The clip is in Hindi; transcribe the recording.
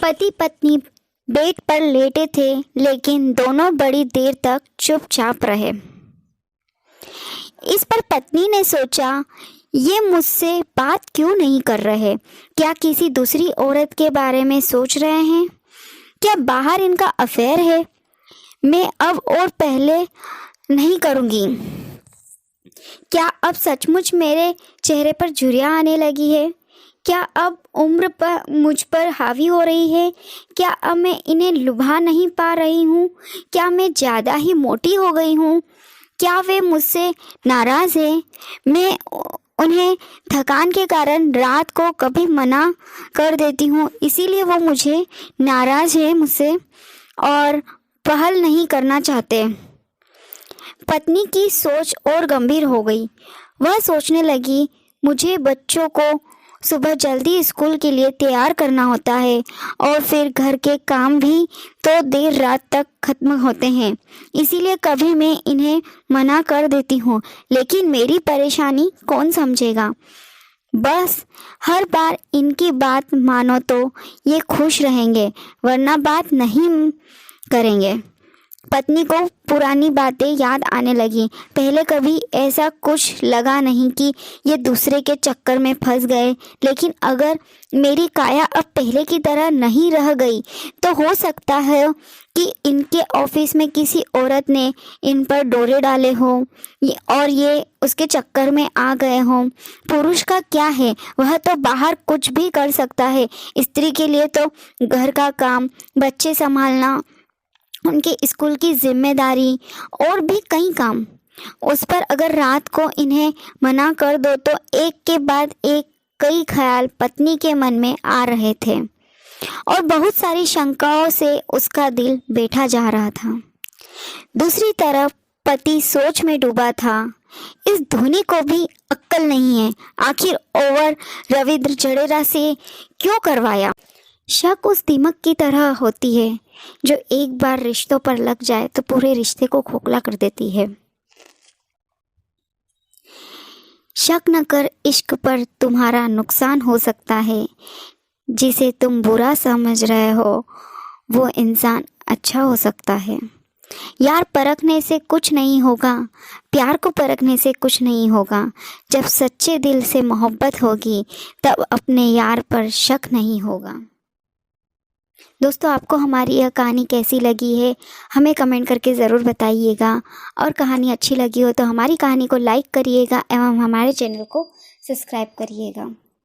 पति पत्नी बेड पर लेटे थे, लेकिन दोनों बड़ी देर तक चुपचाप रहे। इस पर पत्नी ने सोचा, ये मुझसे बात क्यों नहीं कर रहे? क्या किसी दूसरी औरत के बारे में सोच रहे हैं? क्या बाहर इनका अफेयर है? मैं अब और पहले नहीं करूँगी। क्या अब सचमुच मेरे चेहरे पर झुर्रियाँ आने लगी है? क्या अब उम्र पर मुझ पर हावी हो रही है? क्या अब मैं इन्हें लुभा नहीं पा रही हूँ? क्या मैं ज़्यादा ही मोटी हो गई हूँ? क्या वे मुझसे नाराज़ हैं? मैं उन्हें थकान के कारण रात को कभी मना कर देती हूँ, इसीलिए वो मुझे नाराज़ है मुझसे और पहल नहीं करना चाहते। पत्नी की सोच और गंभीर हो गई। वह सोचने लगी, मुझे बच्चों को सुबह जल्दी स्कूल के लिए तैयार करना होता है और फिर घर के काम भी तो देर रात तक खत्म होते हैं, इसीलिए कभी मैं इन्हें मना कर देती हूँ, लेकिन मेरी परेशानी कौन समझेगा? बस हर बार इनकी बात मानो तो ये खुश रहेंगे, वरना बात नहीं करेंगे। पत्नी को पुरानी बातें याद आने लगी। पहले कभी ऐसा कुछ लगा नहीं कि ये दूसरे के चक्कर में फंस गए, लेकिन अगर मेरी काया अब पहले की तरह नहीं रह गई तो हो सकता है कि इनके ऑफिस में किसी औरत ने इन पर डोरे डाले हों और ये उसके चक्कर में आ गए हों। पुरुष का क्या है, वह तो बाहर कुछ भी कर सकता है। स्त्री के लिए तो घर का काम, बच्चे संभालना, उनके स्कूल की जिम्मेदारी और भी कई काम। उस पर अगर रात को इन्हें मना कर दो तो एक के बाद एक कई ख्याल पत्नी के मन में आ रहे थे और बहुत सारी शंकाओं से उसका दिल बैठा जा रहा था। दूसरी तरफ पति सोच में डूबा था। इस धोनी को भी अक्ल नहीं है, आखिर ओवर रविंद्र जडेजा से क्यों करवाया? शक उस दीमक की तरह होती है जो एक बार रिश्तों पर लग जाए तो पूरे रिश्ते को खोखला कर देती है। शक न कर, इश्क पर तुम्हारा नुकसान हो सकता है। जिसे तुम बुरा समझ रहे हो वो इंसान अच्छा हो सकता है। यार परखने से कुछ नहीं होगा, प्यार को परखने से कुछ नहीं होगा। जब सच्चे दिल से मोहब्बत होगी तब अपने यार पर शक नहीं होगा। दोस्तों, आपको हमारी यह कहानी कैसी लगी है हमें कमेंट करके ज़रूर बताइएगा, और कहानी अच्छी लगी हो तो हमारी कहानी को लाइक करिएगा एवं हमारे चैनल को सब्सक्राइब करिएगा।